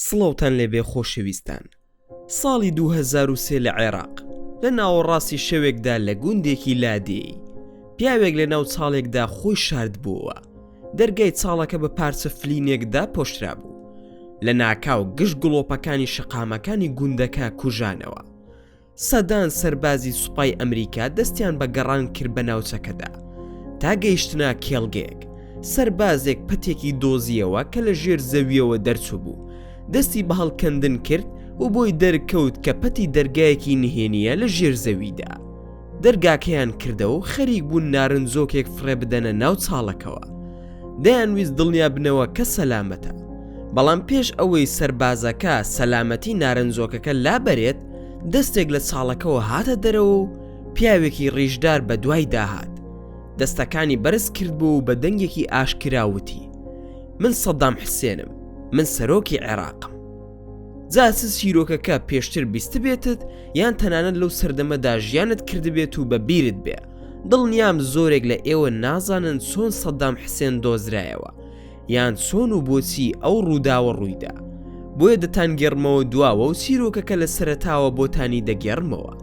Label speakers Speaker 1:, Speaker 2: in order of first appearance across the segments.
Speaker 1: سڵاوتان لێبێ خۆشەویستان. ساڵی 2003 لە عێراق لە ناوەڕاستی شەوێکدا لە گوندێکی لادێی پیاوێک لە ناو چاڵێکدا خۆی شارد بووە. دەرگای چاڵەکە بە پارچە فلینێکدا پۆشرا بوو. لە ناکاو گشت گڵۆپەکانی شەقامەکانی گوندەکە کوژانەوە. سەدان سەربازی سوپای ئەمریکا دەستیان بە گەڕان کرد بە ناوچەکەدا تا گەیشتنا کێڵگەیەک. سەربازێک پەتێکی دۆزیەوە کە لە ژێر زەویەوە دەرچوو بوو. دەستی بە هەڵکەندن کرد و بۆی دەرکەوت کە پەتی دەرگایەکی نهێنیە لە ژێر زەویدا. دەرگاکەیان کردەوە و خەریک بوون نارنجۆکێک فڕێ بدەنە ناو چاڵەکەوە. دەیانویست دڵنیا بنەوە کە سەلامەتە. بەڵام پێش ئەوەی سەربازەکە سەلامەتی نارنجۆکەکە لابەرێت دەستێک لە چاڵەکەەوە هاتە دەرەوە و پیاوێکی ڕیژدار بە دوای داهات. دەستەکانی بەرز کرد بوو و بە دەنگێکی ئاشکراوتی: من سەدام حسێنم، من سەرۆکی عێراقم. جاسز شیرۆکەکە پێشتر بیست بێتت یان تەنانەت لەو سەردەمەدا ژیانت کردبێت و بە بیرت بێ. دڵنیام زۆرێک لە ئێوە نازانن چۆن سەدام حسێن دۆزرایەوە یان چۆن و بۆچی ئەو ڕووداوە ڕوویدا. بۆیە دەتان گێڕمەوە دواوە و چیرۆکەکە لە سەرەتاوە بۆتانی دەگێڕمەوە،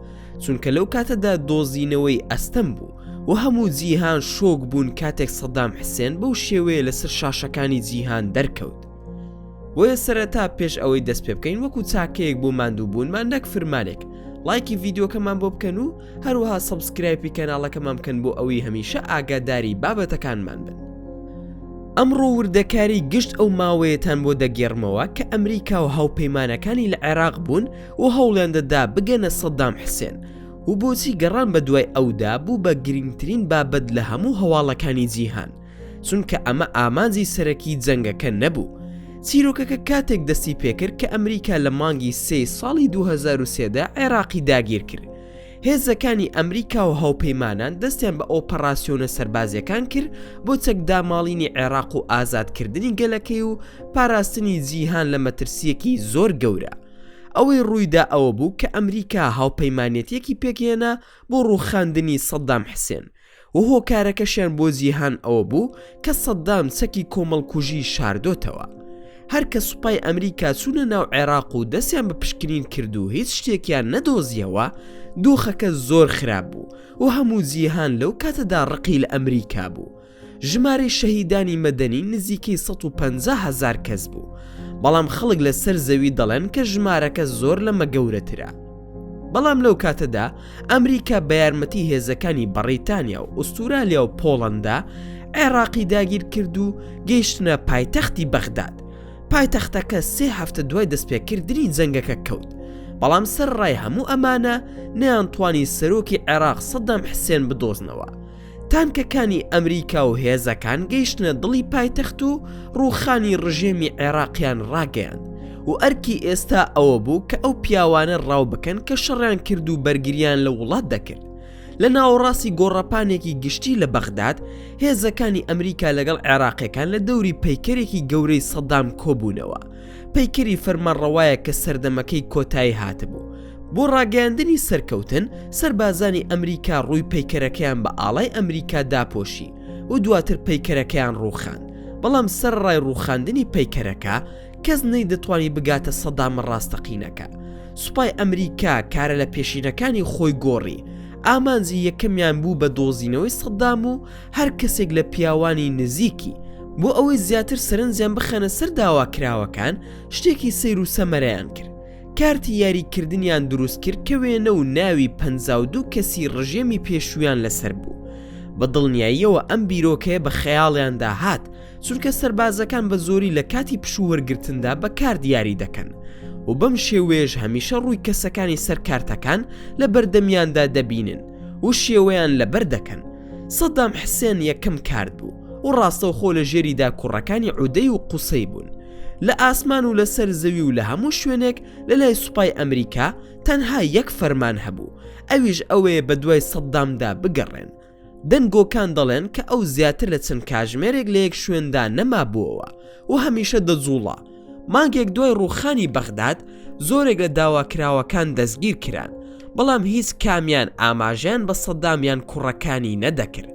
Speaker 1: چونکە لەو کاتەدا دۆزینەوەی ئەستەم بوو و هەموو جیهان شۆک بوون کاتێک سەدام حسێن بەو شێوەیە لەسەر شاشەکانی جیهان دەرکەوت. بۆیە سەرەتا پێش ئەوەی دەست پێ بکەین وەکو چاکەیەک بۆ ماندوو بوونمان نەک فرمانێک لایکی ڤیدیۆکەمان بۆ بکەن و هەروەها سەبسکرایبی کەناڵەکەمان بکەن بۆ ئەوەی هەمیشە ئاگاداری بابەتەکانمان بن. ئەمڕۆ وردەکاری گشت ئەو ماوەیەتان بۆ دەگێڕمەوە کە ئەمریکا و هاوپەیمانەکانی لە عێراق بوون و هەوڵیان دەدا بگەنە سەدام حسێن و بۆچی گەڕان بە دوای ئەودا بوو بە گرنگترین بابەت لە هەموو هەواڵەکانی جیهان، چونکە ئەمە ئامانجی سەرەکی جەنگەکە نەبوو. چیرۆکەکە کاتێک دەستی پێکرد کە ئەمریکا لە مانگی 3 ساڵی 2003دا عێراقی داگیر کرد. هێزەکانی ئەمریکا و هاوپەیمانان دەستیان بە ئۆپەراسیۆنە سەربازیەکان کرد بۆ چەکداماڵینی عێراق و ئازادکردنی گەلەکەی و پاراستنی جیهان لە مەترسیەکی زۆر گەورە. ئەوەی ڕوویدا ئەوە بوو کە ئەمریکا هاوپەیمانێتیەکی پێکهێنا بۆ ڕووخاندنی سەدام حسێن و هۆکارەکەشیان بۆ جیهان ئەوە بوو کە سەدام چەکی کۆمەڵکوژی شاردۆتەوە. هەر کە سوپای ئەمریکا چوونە ناو عێراق و دەستیان بە پشکنین کرد و هیچ شتێکیان نەدۆزیەوە، دۆخەکە زۆر خراپ بوو و هەموو جیهان لەو کاتەدا ڕقی لە ئەمریکا بوو. ژمارەی شەهیدانی مەدەنی نزیکەی 150,000 کەس بوو، بەڵام خەڵک لە سەر زەوی دەڵێن کە ژمارەکە زۆر لەمە گەورەترە. بەڵام لەو کاتەدا ئەمریکا بە یارمەتی هێزەکانی بەریتانیا و ئوستورالیا و پۆڵەندا عێراقی داگیر کرد و گەیشتنە پایتەختی بەغداد. پایتەختەکە 3 هەفتە دوای دەستپێکردنی جەنگەکە کەوت، بەڵام سەرڕای هەموو ئەمانە نەیانتوانی سەرۆکی عێراق سەدام حسێن بدۆزنەوە. تانکەکانی ئەمریکا و هێزەکان گەیشتنە دڵی پایتەخت و ڕووخانی ڕژێمی عێراقیان ڕاگەیاند و ئەرکی ئێستا ئەوە بوو کە ئەو پیاوانە ڕاو بکەن کە شەڕیان کرد و بەرگریان لە وڵات دەکرد. لە ناوەڕاستی گۆڕەپانێکی گشتی لە بەغداد هێزەکانی ئەمریکا لەگەڵ عێراقیەکان لە دەوری پەیکەرێکی گەورەی سەدام کۆبوونەوە. پەیکەری فەرمانڕەوایە کە سەردەمەکەی کۆتایی هاتبوو. بۆ ڕاگەیاندنی سەرکەوتن سەربازانی ئەمریکا ڕووی پەیکەرەکەیان بە ئاڵای ئەمریکا داپۆشی و دواتر پەیکەرەکەیان ڕووخاند. بەڵام سەرڕای ڕووخاندنی پەیکەرەکە کەس نەیدەتوانی بگاتە سەدام ڕاستەقینەکە. سوپای ئەمریکا کارە لە پێشینەکانی خۆی گۆڕی. ئامانجی یەکەمیان بوو بە دۆزینەوەی سەدام و هەر کەسێک لە پیاوانی نزیکی بۆ ئەوەی زیاتر سەرنجیان بخەنە سەر داواکراوەکان شتێکی سەیر و سەمەرەیان کرد. کارتی یاریکردنیان دروست کرد کە وێنە و ناوی 52 کەسی ڕژێمی پێشویان لەسەر بوو. بە دڵنیاییەوە ئەم بیرۆکەیە بە خەیاڵیاندا هات، چونکە سەربازەکان بە زۆری لە کاتی پشووەرگرتندا بە کار دیاری دەکەن و بەم شێوەیەش هەمیشە ڕووی کەسەکانی سەرکارتەکان لە بەردەمیاندا دەبینن و شێوەیان لەبەر دەکەن. سەدام حسێن یەکەم کارد بوو و ڕاستەوخۆ لە ژێریدا کوڕەکانی عودەی و قوسەی بوون. لە ئاسمان و لەسەر زەوی و لە هەموو شوێنێک لە لای سوپای ئەمریکا تەنها یەک فەرمان هەبوو، ئەویش ئەوەیە بە دوای سەدامدا بگەڕێن. دەنگۆکان دەڵێن کە ئەو زیاتر لە چەند کاژمێرێک لە یەک شوێندا نەمابووەوە و هەمیشە دەجوڵا. مانگێک دوای ڕووخانی بەغداد زۆرێک لە داواکراوەکان دەستگیر کران، بەڵام هیچ کامیان ئاماژیان بە سەدامیان کوڕەکانی نەدەکرد.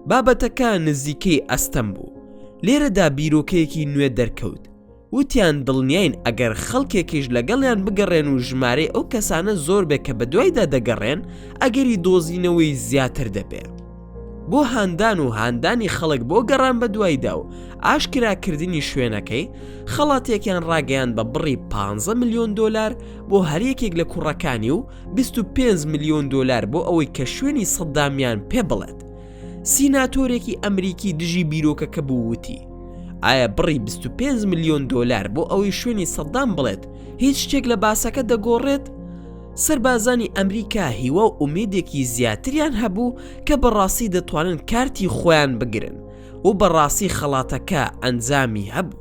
Speaker 1: بابەتەکە نزیکەی ئەستەم بوو. لێرەدا بیرۆکەیەکی نوێ دەرکەوت. وتیان دڵنیاین ئەگەر خەڵکێکیش لەگەڵیان بگەڕێن و ژمارەی ئەو کەسانە زۆر بێ کە بە دوایدا دەگەڕێن ئەگەری دۆزینەوەی زیاتر دەبێ. بۆ هاندان و هاندانی خەڵک بۆ گەڕان بە دوایدا و ئاشکراکردنی شوێنەکەی خەڵاتێکیان ڕاگەیان بە بڕی 15 ملیۆن دۆلار بۆ هەریەکێک لە کوڕەکانی و 25 ملیۆن دۆلار بۆ ئەوەی کە شوێنی سەدامیان پێ بڵێت. سیناتۆرێکی ئەمریکی دژی بیرۆکەکە بوو وتی ئایا بڕی 25 ملیۆن دۆلار بۆ ئەوەی شوێنی سەدام بڵێت هیچ شتێک لە باسەکە دەگۆڕێت؟ سەربازانی ئەمریکا هیوا و ئومێدێکی زیاتریان هەبوو کە بەڕاستی دەتوانن کارتی خۆیان بگرن و بەڕاستی خەڵاتەکە ئەنجامی هەبوو.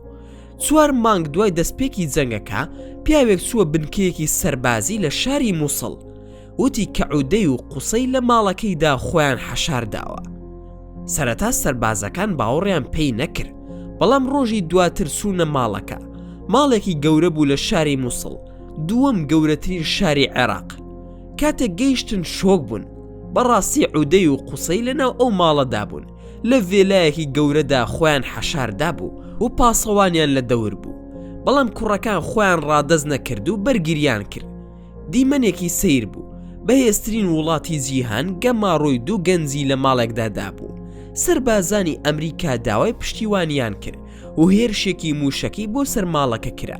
Speaker 1: 4 مانگ دوای دەستپێکی جەنگەکە پیاوێک چووە بنکەیەکی سەربازی لە شاری مووسڵ وتی کە عودەی و قوسەی لە ماڵەکەیدا خۆیان حەشارداوە. سەرەتا سەربازەکان باوەڕیان پێی نەکرد، بەڵام ڕۆژی دواتر چوونە ماڵەکە. ماڵێکی گەورە بوو لە شاری مووسڵ، دووەم گەورەترین شاری عێراق. کاتێک گەیشتن شۆک بوون، بەڕاستی عودەی و قوسەی لەناو ئەو ماڵەدا بوون. لە ڤێلایەکی گەورەدا خۆیان حەشاردا بوو و پاسەوانیان لە دەور بوو، بەڵام کوڕەکان خۆیان ڕادەز نەکرد و بەرگریان کرد. دیمەنێکی سیر بوو، بەهێزترین وڵاتی جیهان گەماڕۆی دوو گەنجی لە ماڵێکدادا بوو. سەربازانی ئەمریکا داوای پشتیوانیان کرد و هێرشێکی موشەکی بۆ سەر ماڵەکە کرا.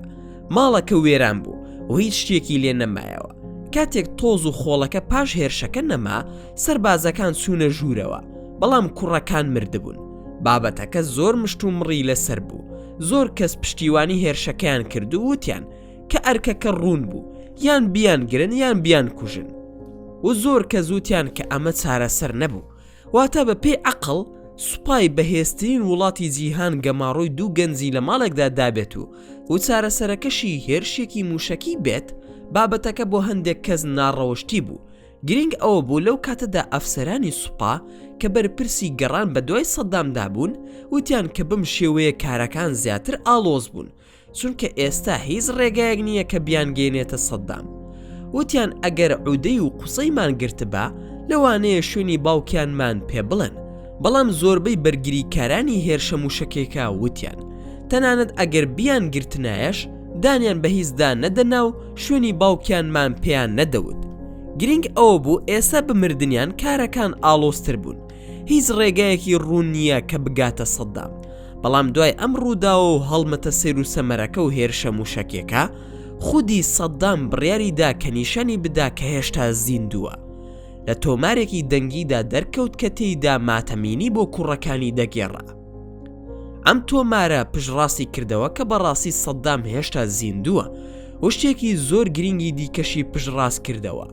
Speaker 1: ماڵەکە وێران بوو و هیچ شتێکی لێ نەمایەوە. کاتێک تۆز و خۆڵەکە پاش هێرشەکە نەما، سەربازەکان چوونە ژوورەوە، بەڵام کوڕەکان مردبوون. بابەتەکە زۆر مشت و مڕی لەسەر بوو. زۆر کەس پشتیوانی هێرشەکەیان کرد و وتیان کە ئەرکەکە ڕوون بوو، یان بیان گرن یان بیان کوژن. و زۆر کەس وتیان کە ئەمە چارەسەر نەبوو، واتە بە پێی عەقڵ سوپای بەهێزترین وڵاتی جیهان گەماڕۆی دوو گەنجی لە ماڵێکدا دابێت و چارەسەرەکەشی هێرشێکی موشەکی بێت، بابەتەکە بۆ هەندێک کەس ناڕەوشتی بوو. گرنگ ئەوە بوو لەو کاتەدا ئەفسەرانی سوپا کە بەرپرسی گەڕان بە دوای سەدامدا بوون وتیان کە بم شێوەیە کارەکان زیاتر ئالۆز بوون، چونکە ئێستا هیچ ڕێگایەک نییە کە بیانگەێنێتە سەدام. وتیان ئەگەر عودەی و قوسەیمان گرتبا لەوانەیە شوێنی باوکیانمان پێ بڵێن، بەڵام زۆربەی بەرگریکارانی هێرشە موشەکێکە وتیان تەنانەت ئەگەر بیان گرتنایەش دانیان بە هیچدا نەدەنا و شوێنی باوکیانمان پێیان نەدەوت. گرنگ ئەوە بوو ئێستا بمردنیان کارەکان ئالۆزتر بوون، هیچ ڕێگایەکی ڕوون نییە کە بگاتە سەدام. بەڵام دوای ئەم ڕووداوە و هەڵمەتە سیر و سەمەرەکە و هێرشە موشەکێکە، خودی سەدام بڕیاریدا کە نیشانی بدا کە هێشتا زیندووە. لە تۆمارێکی دەنگیدا دەرکەوت کە تێیدا ماتەمینی بۆ کوڕەکانی دەگێڕا. ئەم تۆمارە پشڕاستی کردەوە کە بەڕاستی سەدام هێشتا زیندووە و شتێکی زۆر گرنگی دیکەشی پشڕاست کردەوە.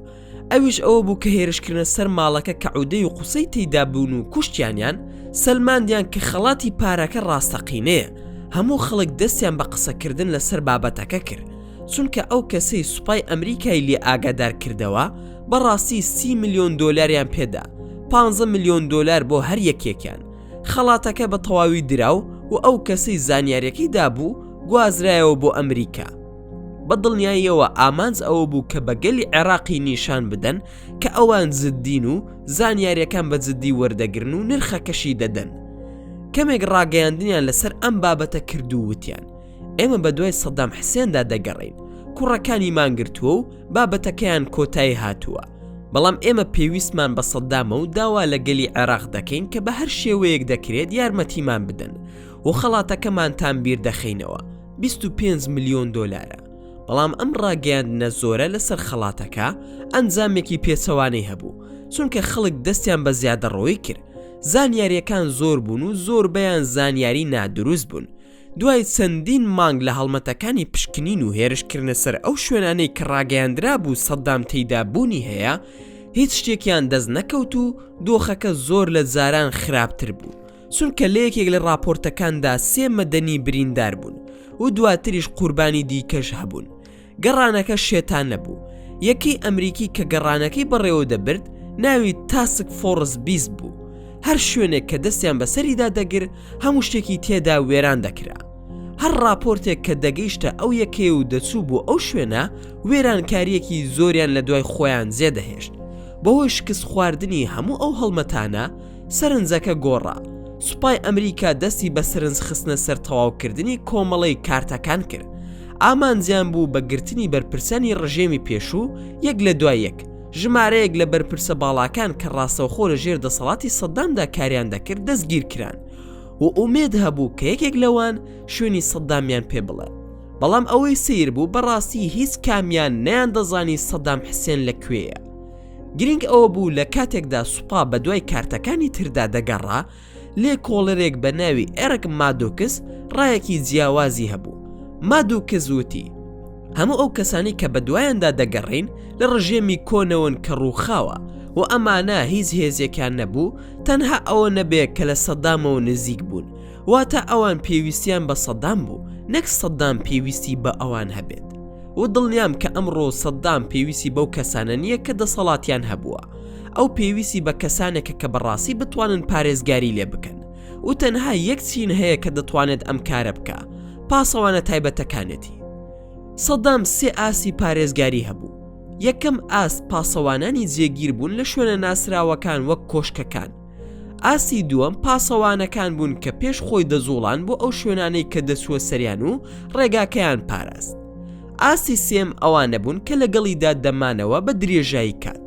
Speaker 1: ئەویش ئەوە بوو کە هێرشکردنە سەر ماڵەکە کە عودەی و قوسەی تێیدا بوون و کوشتیانیان سەلماندیان کە خەڵاتی پارەکە ڕاستەقینەیە. هەموو خەڵک دەستیان بە قسەکردن لەسەر بابەتەکە کرد، چونکە ئەو کەسەی سوپای ئەمریکای لێ ئاگادار کردەوە بەڕاستی 30 ملیۆن دۆلاریان پێدا، 15 ملیۆن دۆلار بۆ هەر یەکێکیان. خەڵاتەکە بە تەواوی دراو و ئەو کەسەی زانیاریەکەی دابوو گوازرایەوە بۆ ئەمریکا. بە دڵنیاییەوە ئامانج ئەوە بوو کە بە گەلی عێراقی نیشان بدەن کە ئەوان زدین و زانیاریەکان بە جددی وەردەگرن و نرخەکەشی دەدەن. کەمێک ڕاگەیاندنیان لەسەر ئەم بابەتە کرد و وتیان ئێمە بە دوای سەدام حسێندا دەگەڕین، کوڕەکانی مانگرتووە و بابەتەکەیان کۆتایی هاتووە، بەڵام ئێمە پێویستمان بە سەدامە و داوا لە گەلی عێراق دەکەین کە بە هەر شێوەیەک دەکرێت یارمەتیمان بدەن و خەڵاتەکەمانتان بیر دەخینەوە. 25 ملیۆن دۆلارە. بەڵام ئەم ڕاگەیاندنە زۆرە لەسەر خەڵاتەکە ئەنجامێکی پێچەوانەی هەبوو، چونکە خەڵک دەستیان بە زیادەڕەوەی کرد. زانیاریەکان زۆر بوون و زۆربەیان زانیاری نادروست بوون. دوای چەندین مانگ لە هەڵمەتەکانی پشکنین و هێرشکردنە سەر ئەو شوێنانەی کە ڕاگەیاندرا بوو سەدام تێیدا بوونی هەیە، هیچ شتێکیان دەست نەکەوت و دۆخەکە زۆر لە جاران خراپتر بوو، چونکە لە یەکێک لە راپۆرتەکاندا 3 مەدەنی بریندار بوون و دواتریش قوربانی دیکەش هەبوون. گەڕانەکە شێتان نەبوو. یەکەی ئەمریکی کە گەڕانەکەی بەڕێوە دەبرد ناوی تاسک فۆرس 20 بوو. هەر شوێنێک کە دەستیان بەسەریدا دەگر هەموو شتێکی تێدا وێران دەکرا. هەر راپۆرتێک کە دەگەیشتە ئەو یەکێ و دەچوو بۆ ئەو شوێنە وێرانکاریەکی زۆریان لە دوای خۆیان جێدەهێشت. بەهۆی شکست خواردنی هەموو ئەو هەڵمەتانە سەرنجەکە گۆڕا. سوپای ئەمریکا دەستی بە سرنج خستنە سەر تەواوکردنی کۆمەڵەی کارتەکان کرد. ئامانجیان بوو بە گرتنی بەرپرسانی ڕژێمی پێشوو یەک لە دوای یەک، ژمارەیەک لە بەرپرسە باڵاکان کە ڕاستەوخۆ لە ژێر دەسەڵاتی سەدامدا کاریان دەکرد دەستگیر کران و ئومێد هەبوو کە یەکێک لەوان شوێنی سەدامیان پێ بڵێ. بەڵام ئەوەی سیر بوو بەڕاستی هیچ کامیان نەیان دەزانی سەدام حسێن لەکوێیە. گرنگ ئەوە بوو لە کاتێکدا سوپا بە دوای کارتەکانی تردا دەگەڕا، لێ کۆڵەرێک بە ناوی ئێرک مادۆکس ڕایەکی جیاوازی هەبوو. مادۆکس وتی هەموو ئەو کەسانی کە بە دوایاندا دەگەڕین لە ڕژێمی کۆنەوەن کە ڕووخاوە و ئەمانە هیچ هێزێکیان نەبوو، تەنها ئەوە نەبێت کە لە سەدامەوە نزیک بوون، واتە ئەوان پێویستیان بە سەدام بوو، نەک سەدام پێویستی بە ئەوان هەبێت. و دڵنیام کە ئەمڕۆ سەدام پێویستی بەو کەسانە نییە کە دەسەڵاتیان هەبووە، ئەو پێویستی بە کەسانێکە کە بەڕاستی بتوانن پارێزگاری لێ بکەن و تەنها یەک چین هەیە کە دەتوانێت ئەم کارە بکە، پاسەوانە تایبەتەکانێتی. سەدام سێ ئاسی پارێزگاری هەبوو. یەکەم ئاس پاسەوانانی جێگیر بوون لە شوێنە ناسراوەکان وەک کۆشکەکان. ئاسی دووەم پاسەوانەکان بوون کە پێش خۆی دەزوڵان بۆ ئەو شوێنانەی کە دەچووە سەریان و ڕێگاکەیان پاراست. ئاسی سێم ئەوانە بوون کە لەگەڵیدا دەمانەوە بە درێژایی کات.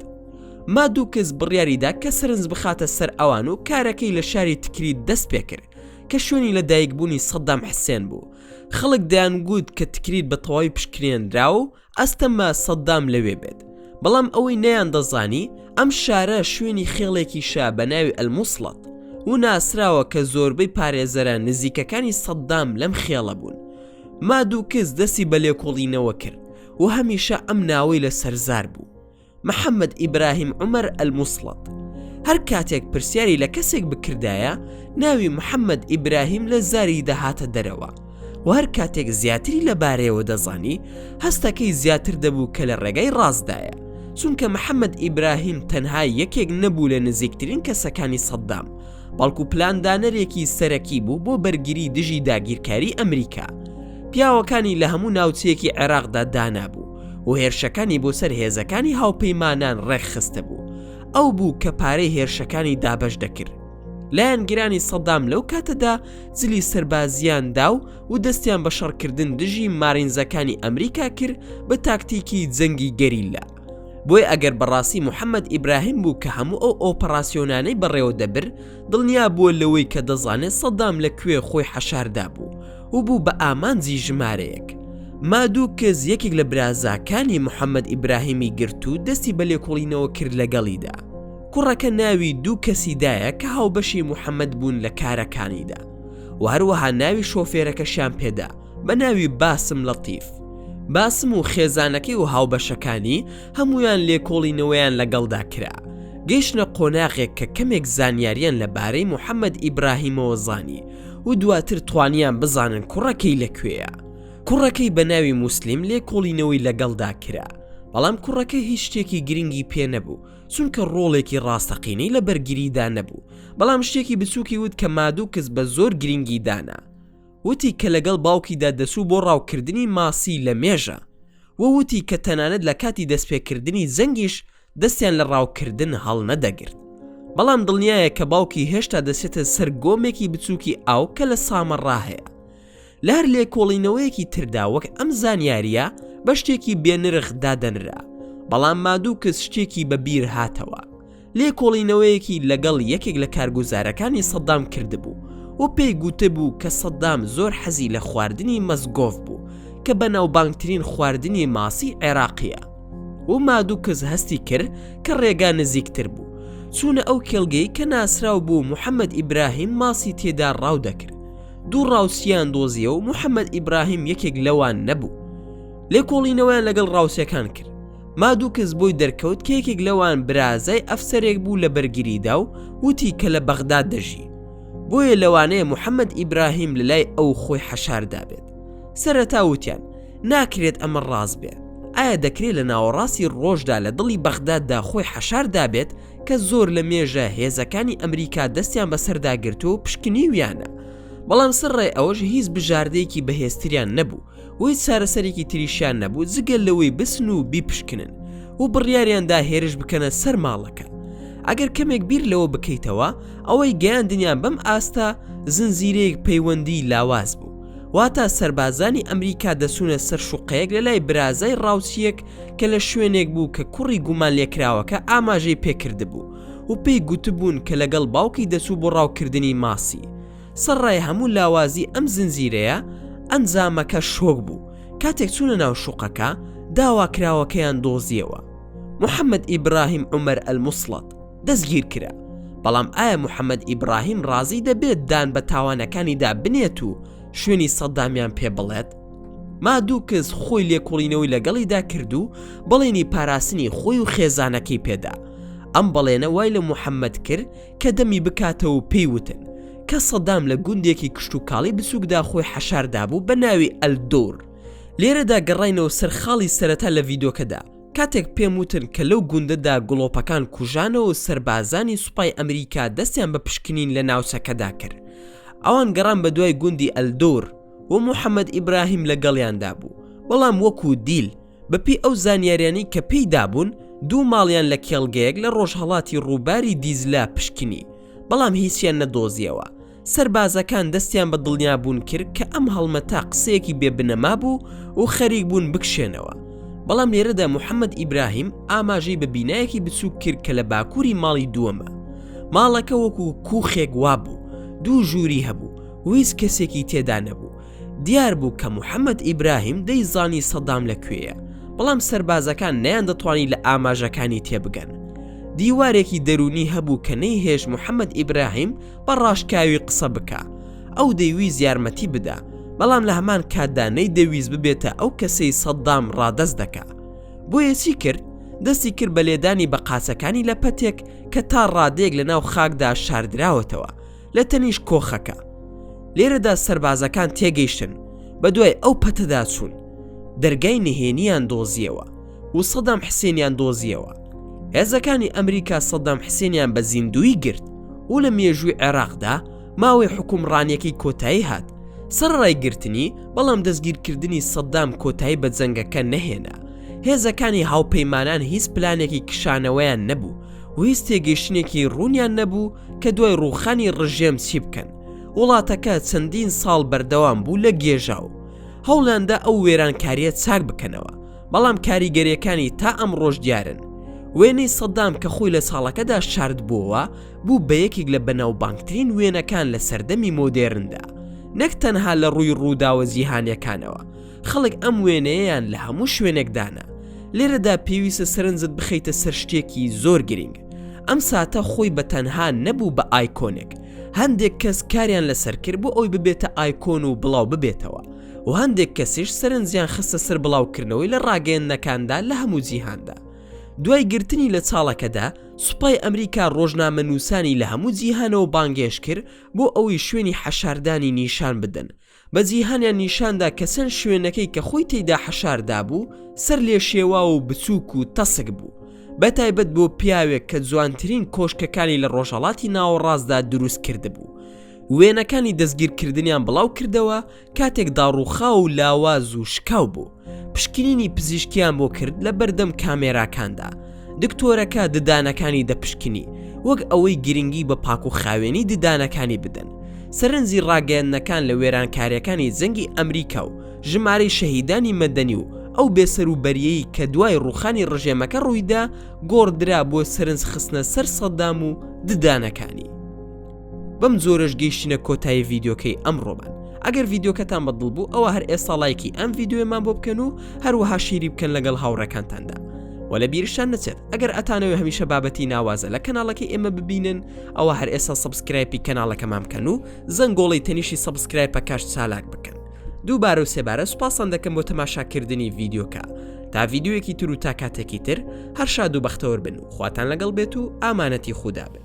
Speaker 1: مادۆکس بڕیاریدا کە سرنج بخاتە سەر ئەوان و کارەکەی لە شاری تکریت دەست پێ کرد کە شوێنی لە دایکبوونی سەدام حسێن بوو. خەڵک دەیانگوت کە تکریت بە تەواوی پشکنێنرا و ئەستەما سەدام لەوێ بێت، بەڵام ئەوەی نەیان دەزانی ئەم شارە شوێنی خێڵێکی شا بە ناوی ئەلموسڵەت و ناسراوە کە زۆربەی پارێزەران نزیکەکانی سەدام لەم خێڵە بوون. مادۆکس دەستی بە لێکۆڵینەوە کرد و هەمیشە ئەم ناوەی لە سەرزار بوو، محەممەد ئیبراهیم عومەر ئەلموسڵەت. هەر کاتێک پرسیاری لە کەسێک بکردایە ناوی محەممەد ئیبراهیم لە زاری دەهاتە دەرەوە و هەر کاتێک زیاتری لەبارەیەوە دەزانی هەستەکەی زیاتر دەبوو کە لە ڕێگەی ڕاستدایە، چونکە محەممەد ئیبراهیم تەنها یەکێک نەبوو لە نزیکترین کەسەکانی سەدام، بەڵکو پلاندانەرێکی سەرەکی بوو بۆ بەرگری دژی داگیرکاری ئەمریکا. پیاوەکانی لە هەموو ناوچەیەکی عێراقدا دانابوو و هێرشەکانی بۆ سەر هێزەکانی هاوپەیمانان ڕێکخستە بوو. ئەو بوو کە پارەی هێرشەکانی دابەش دەکرد. لایەنگرانی سەدام لەو کاتەدا جلی سەربازیاندا و دەستیان بە شەڕکردن دژی مارینزەکانی ئەمریکا کرد بە تاکتیکی جەنگی گەریلا. بۆی ئەگەر بەڕاستی محەممەد ئیبراهیم بوو کە هەموو ئەو ئۆپەراسیۆنانەی بەڕێوە دەبر، دڵنیا بووە لەوەی کە دەزانێت سەدام لەکوێ خۆی حەشاردا بوو و بوو بە ئامانجی ژمارەیەک. مادۆکس یەکێک لە برازاکانی محەممەد ئیبراهیمی گرت و دەستی بە لێکۆڵینەوە کرد لەگەڵیدا. کوڕەکە ناوی دوو کەسیدایە کە هاوبەشی محەممەد بوون لە کارەکانیدا و هەروەها ناوی شۆفێرەکەشیان پێدا بە ناوی باسم لەتیف. باسم و خێزانەکەی و هاوبەشەکانی هەمویان لێکۆڵینەوەیان لەگەڵدا کرا. گەیشتنە قۆناغێک کە کەمێک زانیاریان لەبارەی محەممەد ئیبراهیمەوە زانی و دواتر توانیان بزانن کوڕەکەی لەکوێیە. کوڕەکەی بە ناوی موسلیم لێکۆڵینەوەی لەگەڵدا کرا، بەڵام کوڕەکە هیچ شتێکی گرنگی پێ نەبوو چونکە ڕۆڵێکی ڕاستەقینەی لە بەرگریدا نەبوو، بەڵام شتێکی بچووکی وت کە مادۆکس بە زۆر گرنگی دانا. وتی کە لەگەڵ باوکیدا دەسوو بۆ ڕاوکردنی ماسی لە مێژە و وتی کە تەنانەت لە کاتی دەستپێکردنی زەنگیش دەستیان لە ڕاوکردن هەڵ نەدەگرت، بەڵام دڵنیایە کە باوکی هێشتا دەسێتە سەر گۆمێکی بچووکی ئاو کە لە سامەڕا هەیە. لە هەر لێکۆڵینەوەیەکی تردا وەک ئەم زانیاریە بە شتێکی بێنرخ دادەنرا، بەڵام مادۆکس شتێکی بەبیر هاتەوە. لێکۆڵینەوەیەکی لەگەڵ یەکێک لە کارگوزارەکانی سەدام کردبوو و پێی گوتبوو کە سەدام زۆر حەزی لە خواردنی مەزگۆف بوو کە بە ناوبانگترین خواردنی ماسی عێراقیە و مادۆکس هەستی کرد کە ڕێگا نزیکتر بوو. چوونە ئەو کێڵگەی کە ناسراو بوو محەممەد ئیبراهیم ماسی تێدا ڕاو دەکرد. دوو ڕاوسیان دۆزیە و محەممەد ئیبراهیم یەکێک لەوان نەبوو. لێکۆڵینەوەیان لەگەڵ ڕاوسیەکان کرد. مادۆکس بۆی دەرکەوت کە یەکێک لەوان برازای ئەفسەرێک بوو لە بەرگریدا و وتی کە لە بەغداد دەژی، بۆیە لەوانەیە محەممەد ئیبراهیم لە لای ئەو خۆی حەشاردا بێت. سەرەتا وتیان ناکرێت ئەمە ڕاست بێت. ئایا دەکرێت لە ناوەڕاستی ڕۆژدا لە دڵی بەغداددا خۆی حەشاردا بێت کە زۆر لە مێژە هێزەکانی ئەمریکا دەستیان بەسەرداگرتو و پشکنیویانە؟ بەڵام سڕێ ئەوەش هیچ بژاردەیەکی بەهێزتریان نەبوو و هیچ چارەسەرێکی تریشیان نەبوو جگەل لەوەی بسن و بیپشکنن و بڕیاریاندا هێرش بکەنە سەر ماڵەکە. ئەگەر کەمێک بیر لەوە بکەیتەوە ئەوەی گەیاندنیان بەم ئاستە زنجیرەیەک پەیوەندی لاواز بوو، واتە سەربازانی ئەمریکا دەسوونە سەر شوقەیەک لە لای برازای ڕاوچیەک کە لە شوێنێک بوو کە کوڕی گومان لێکراوەکە ئاماژەی پێکرد بوو و پێی گوتبوون کە لەگەڵ باوکی دەچوو بۆ ڕاوکردنی ماسی. سەرڕای هەموو لاوازی ئەم زنجیرەیە ئەنجامەکە شۆک بوو. کاتێک چوونە ناو شوقەکە داواکراوەکەیان دۆزیەوە. محەممەد ئیبراهیم عومەر ئەلموسڵەت دەستگیر کرا، بەڵام ئایا محەممەد ئیبراهیم ڕازی دەبێت دان بە تاوانەکانیدا بنێت و شوێنی سەدامیان پێ بڵێت؟ ما دوو کەس خۆی لێکۆڵینەوەی لەگەڵیدا کرد و بەڵێنی پاراستنی خۆی و خێزانەکەی پێدا. ئەم بەڵێنە وای لە محەممەد کرد کە دەمی بکاتەوە پێی وتن کە سەدام لە گوندێکی کشت و کاڵی بچووکدا خۆی حەشاردا بوو بە ناوی ئەلدۆر. لێرەدا گەڕاینەوە سەر خاڵی سەرەتا لە ڤیدۆکەدا. کاتێک پێم وتن کە لەو گوندەدا گڵۆپەکان کوژانەوە و سەربازانی سوپای ئەمریکا دەستیان بە پشکنین لە ناوچەکەدا کرد. ئەوان گەڕان بە دوای گوندی ئەلدۆر و محەممەد ئیبراهیم لەگەڵیاندا بوو، بەڵام وەکو دیل بەپی ئەو زانیاریانی کە پێیدا بوون دوو ماڵیان لە کێڵگەیەک لە ڕۆژهەڵاتی ڕووباری دیزلا پشکنی، بەڵام هیچیان نەدۆزیەوە. سەربازەکان دەستیان بە دڵنیا بوون کرد کە ئەم هەڵمەتا قسەیەکی بێبنەما بوو و خەریک بوون بکشێنەوە. بەڵام لێرەدا محەممەد ئیبراهیم ئاماژەی بە بینایەکی بچووک کرد کە لە باکووری ماڵی دووەمە. ماڵەکە وەکو کوخێک وا بوو، دوو ژووری هەبوو و هیچ کەسێکی تێدا نەبوو. دیار بوو کە محەممەد ئیبراهیم دەیزانی سەدام لەکوێیە، بەڵام سەربازەکان نەیان دەتوانی لە ئاماژەکانی تێبگەن. دیوارێکی دەرونی هەبوو کە نەیهێش محەممەد ئیبراهیم بە ڕاشکاوی قسە بکە. ئەو دەیویست یارمەتی بدە، بەڵام لە هەمان کاتدا نەیدەویست ببێتە ئەو کەسەی سەدام ڕادەست دەکا. بۆیە چی کرد؟ دەستی کرد بە لێدانی بە قاچەکانی لە پەتێک کە تا ڕادەیەک لە ناو خاکدا شاردراوەتەوە لە تەنیش کۆخەکە. لێرەدا سەربازەکان تێگەیشتن، بە دوای ئەو پەتەدا چوون. دەرگای نهێنیان دۆزیەوە و سەدام حسێنیان دۆزیەوە. هێزەکانی ئەمریکا سەدام حسێنیان بە زیندوی گرت و لە مێژووی عێراقدا ماوەی حکومڕانیەکی کۆتایی هات. سەرڕای گرتنی بەڵام دەستگیرکردنی سەدام کۆتایی بە جەنگەکە نەهێنا. هێزەکانی هاوپەیمانان هیچ پلانێکی کشانەوەیان نەبوو و هیچ تێگەیشتنێکی ڕوونیان نەبوو کە دوای ڕووخانی ڕژێم چی بکەن. وڵاتەکە چەندین ساڵ بەردەوام بوو لە گێژاو. هەوڵاندا ئەو وێرانکاریە چاک بکەنەوە، بەڵام کاریگەریەکانی تا ئەم ڕۆژ دیارن. وێنەی سەدام کە خۆی لە ساڵەکەدا شارد بووەوە بوو بە یەکێک لە بەناوبانگترین وێنەکان لە سەردەمی مۆدێرندا، نەک تەنها لە ڕووی ڕووداوە جیهانیەکانەوە. خەڵک ئەم وێنەیەیان لە هەموو شوێنێکدانا. لێرەدا پێویستە سەرنجت بخەیتە سەر شتێکی زۆر گرنگ. ئەم ساتە خۆی بە تەنها نەبوو بە ئایکۆنێک. هەندێک کەس کاریان لەسەر کرد بۆ ئەوی ببێتە ئایکۆن و بڵاو ببێتەوە، و هەندێک کەسیش سەرنجیان خستە سەر بڵاوکردنەوەی لە ڕاگەیەندنەکاندا لە هەموو جیهاندا. دوای گرتنی لە چاڵەکەدا سوپای ئەمریکا ڕۆژنامەنووسانی لە هەموو جیهانەوە بانگێش کرد بۆ ئەوەی شوێنی حەشاردانی نیشان بدەن. بە جیهانیان نیشاندا کە چەند شوێنەکەی کە خۆی تێیدا حەشاردا بوو سەر لێ شێوا و بچووک و تەسک بوو، بەتایبەت بۆ پیاوێک کە جوانترین کۆشکەکانی لە ڕۆژهەڵاتی ناوەڕاستدا دروست کرده بوو. وێنەکانی دەستگیرکردنیان بڵاو کردەوە کاتێک داڕووخا و لاواز و شکاو بوو. پشکنینی پزیشکیان بۆ کرد لە بەردەم کامێراکاندا. دکتۆرەکە ددانەکانی دەپشکنی وەک ئەوەی گرنگی بە پاک و خاوێنی ددانەکانی بدەن. سەرنجی ڕاگەیاندنەکان لە وێرانکاریەکانی جەنگی ئەمریکا و ژمارەی شەهیدانی مەدەنی و ئەو بێسەروبەریەی کە دوای ڕووخانی ڕژێمەکە ڕوویدا گۆڕدرا بۆ سەرنج خستنە سەر سەدام و ددانەکانی. بەم جۆرەش گەیشتینە کۆتایی ڤیدۆکەی ئەمڕۆمان. ئەگەر ڤیدۆکەتان بەدڵ بوو ئەوە هەر ئێستا لایکی ئەم ڤیدۆیەمان بۆ بکەن و هەروەها شیری بکەن لەگەڵ هاوڕەکانتاندا. وە لە بیرشان نەچێت ئەگەر ئەتانەوێ هەمیشە بابەتی ناوازە لە کەناڵەکەی ئێمە ببینن ئەوە هەر ئێستا سەبسکرایبی کەناڵەکەمان بکەن و زەنگۆڵی تەنیشی سەبسکرایب پەکاش چالاک بکەن. دووبارە و سێبارە سوپاسان دەکەم بۆ تەماشاکردنی ڤیدۆکە. تا ڤیدۆیەکی تر و تا کاتێکی تر هەر شاد و بەختەوەر بن و خواتان لەگەڵ بێت و ئامانەتی خودا بن.